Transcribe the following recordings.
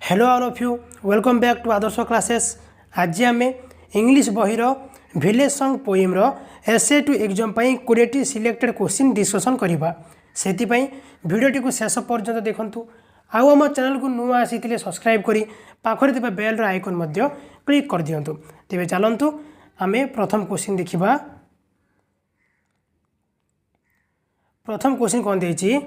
Hello all of you welcome back to Adarsh classes. आज आम English बहिर village song poem essay to exam 20 selected question discussion करवा से भिडियोटी को शेष पर्यंत देखूँ। आम चैनल को नुआ आसी सब्सक्राइब करी पाखरे थे बेल आइकन क्लिक कर दिंतु। तेज चलतु आम प्रथम क्वेश्चन देखा। प्रथम क्वेश्चन कौन देती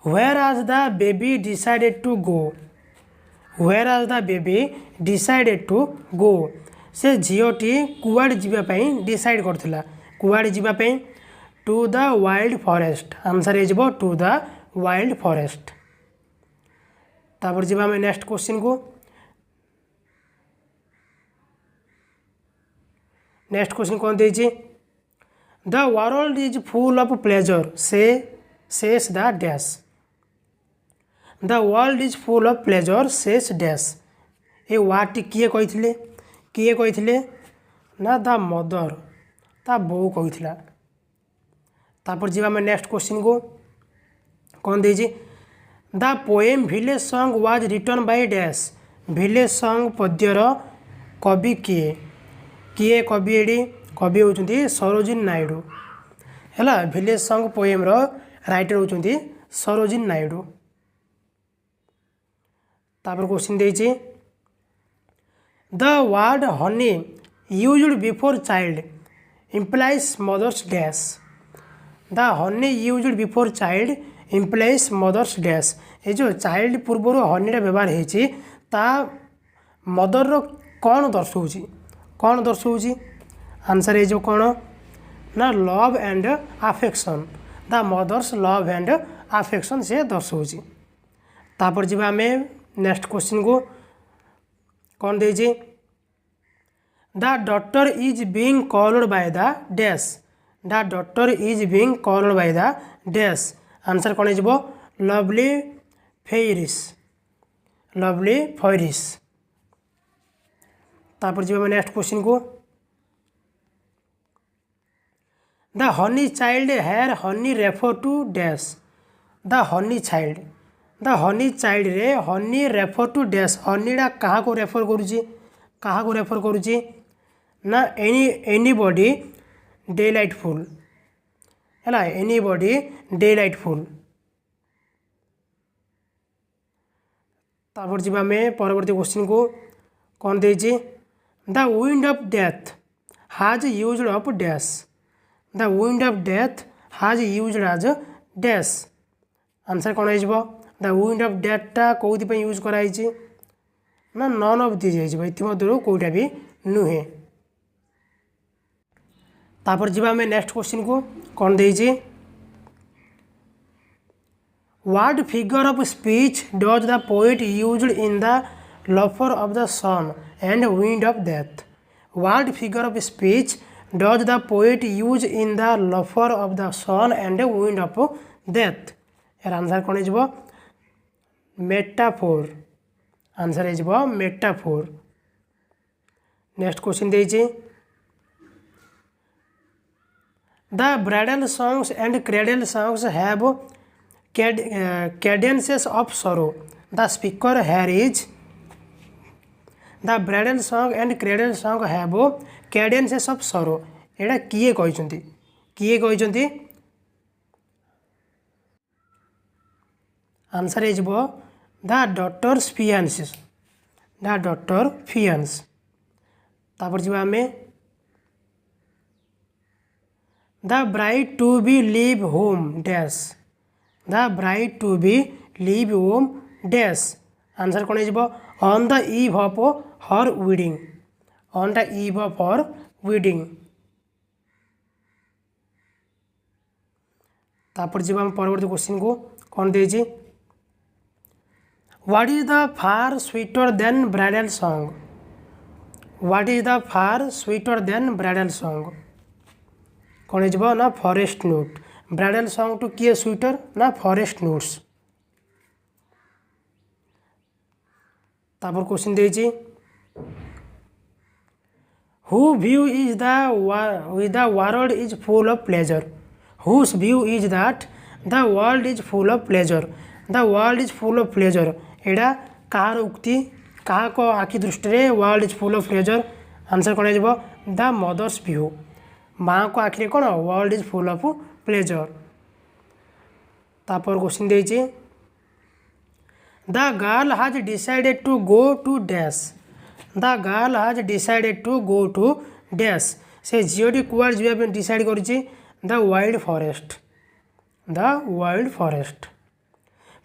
Where has the baby decided to go? Where has the baby decided to go? से झीटी कुआड़ जीवाई डिसाइड करथिला कुआड़ जीवाई to the wild forest. Answer हो टू द वाइल्ड फॉरेस्ट। तापर जीवा आम नेक्स्ट क्वेश्चन को। नेक्स्ट क्वेश्चन कौन देछि the world is full of pleasure से says the dash. The world is full of pleasure says dash. ए वार्ड किए कही ना द मदर ता बो कही। तापर जी आम नेक्स्ट क्वेश्चन को कौन देछि the poem village song was written by dash. Village song पद्यर कवि किए किए कवि एडी कवि होती सरोजिनी नायडू है। विलेज सॉन्ग पोएम राइटर होती सरोजिनी नायडू। तापर क्वेश्चन देछि the word honey used before child implies mother's dash. The honey used before child implies mother's dash. ये जो चाइल्ड पूर्व हनीटा व्यवहार होती मदर कौन दर्शाऊँ आंसर हो कौन ना love and affection. The mother's love and affection से दर्शाऊँ। तापर जी आम नेक्स्ट क्वेश्चन को कौन देछि the daughter is being called by the dash. The daughter is being called by the dash. Answer कौन हो लवली फेरिस। Lovely fairies. तापर जी नेक्स्ट क्वेश्चन को the honey child here honey refer to dash. The honey child the honey child रे honey refer to dash. हनीटा क्या refer करुच्ची ना एनीबॉडी डेलाइटफुल है। Anybody delightful. तापर जी आम परवर्ती क्वेश्चन को कौन देछि द विंड ऑफ डेथ हाज used of dash. The wind of death हाज यूज्ड एज डैश। आंसर कौन हो द विंड ऑफ डेथटा कौन यूज कराई ना नन ऑफ दिस इतिमध्य कौटा भी नुहे। तापर जी आम नेक्स्ट क्वेश्चन को कौन देछि what figure of speech does the poet used in the laughter of the sun and wind of death. What figure of speech does the poet use in the laughter of the sun and wind of death. यार answer कौन हो metaphor. Answer हो metaphor. Next question देछि the bridal songs and cradle songs have cadences of sorrow. The speaker here is. The bridal song and cradle song have cadences of sorrow. एटा किए कहते answer हो the daughter's fiance. The daughter fiance. तापर जी आम the bride to be leave home dash. The bride to be leave home dash. Answer कौन हो on the eve of her wedding. On the eve of her wedding. तापर जी आम परवर्ती question को कौन देछि what is the far sweeter than bridal song. What is the far sweeter than bridal song. कौन हो ना फॉरेस्ट नोट। ब्राइडल सॉन्ग टू किए स्वीटर ना फॉरेस्ट नोट्स। तापर क्वेश्चन देछि who view is the world is full of pleasure. Whose view is that the world is full of pleasure the world is full of pleasure एटा कहार उक्ति क्या को आखि दृष्टि रे world is full of pleasure answer कौन हो द मदर्स व्यू माँ को आखिरे कौन world is full of pleasure तापर क्वेश्चन देछि the girl has decided to go to dash the girl has decided to go to dash से झीटी कुआड़ जावाई डिसाइड करिछि द वाइल्ड फॉरेस्ट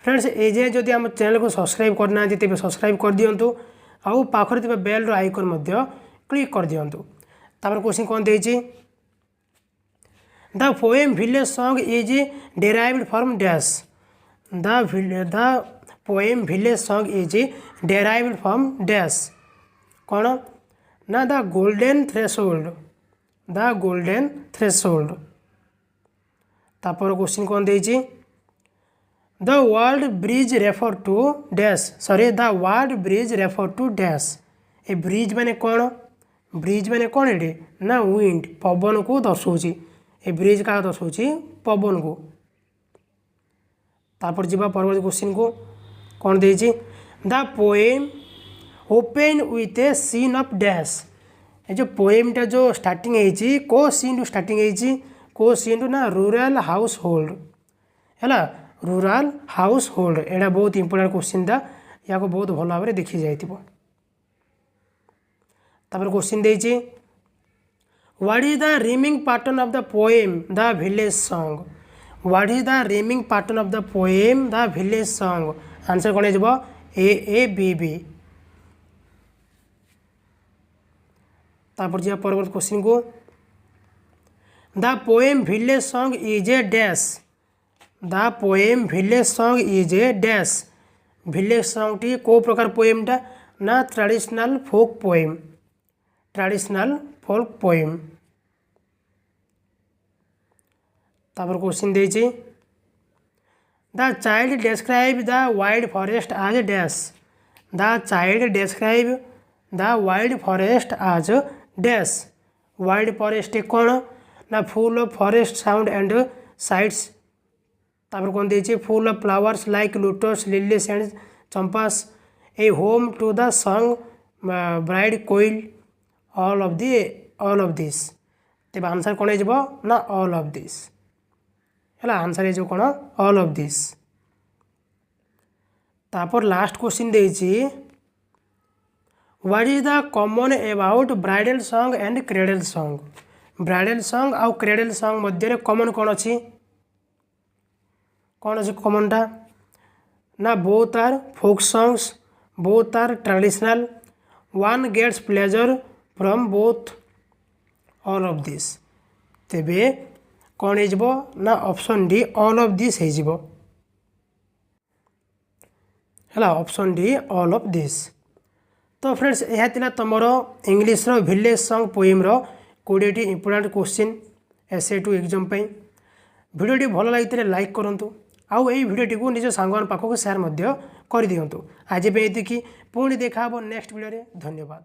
फ्रेंड्स ए जे जदि आम चैनल को सब्सक्राइब करना तेज सब्सक्राइब कर दिंतु आउ पाखरे बेल आइकन मध्य क्लिक कर दिंतु तापर क्वेश्चन कौन देछि the poem village song is derived from dash the poem village song is derived from dash कौन ना द गोल्डन थ्रेशोल्ड तापर क्वेश्चन कौन देछि the world bridge refer to dash the world bridge refer to dash ए bridge माने कौन ये ना विंड पवन को दर्शाऊँगी ए ब्रिज क्या दर्शाऊँगी पवन को तापर जी परवर्ती क्वेश्चन को कौन देछि the poem open with a scene of dash ये जो पोएमटा जो स्टार्टिंग है को सीन टू स्टार्टिंग है को सीन टू ना रूरल हाउस होल्ड है रूरल हाउस होल्ड एटा बहुत इंपोर्टेंट क्वेश्चन था या को बहुत भल भाव देखी जाइथिबो तापर क्वेश्चन देछि what is the rhyming pattern of the poem the village song what is the rhyming pattern of the poem the village song answer कौन हो ए बी बी तापर जा परवर्ती क्वेश्चन को the poem village song is a dash the poem village song is a dash village song टी को प्रकार पोएमटा ना ट्रेडिशनल फोक पोएम तापर क्वेश्चन देछि the child describe the wild forest as dash the child describe the wild forest as dash wild forest कौन ना full of forest sound and sights तापर कौन देछि full of flowers like lotus lilies and champas a home to the song bride koel all of this तेज answer कौन हो ना all of this है आंसर है जो कौन ऑल ऑफ दिस तापर लास्ट क्वेश्चन देछि what is the common about bridal song and cradle song bridal song आउ क्रेडल सॉन्ग मध्य कॉमन कौन अच्छी कॉमनटा ना both are folk songs both are traditional one gets pleasure from both all of this तेबे कौन हो ना option D all of this है option D all of this तो फ्रेंड्स यह थिला तुमर English row village song poem row 20 important question S A to exam पे वीडियोटी भल लगी लाइक करंतु आउ यही वीडियोटी को निज सांगवान पाखक शेयर मध्य कर दियंतु आज पे एतिकी पुणी देखा नेक्स्ट वीडियो रे धन्यवाद।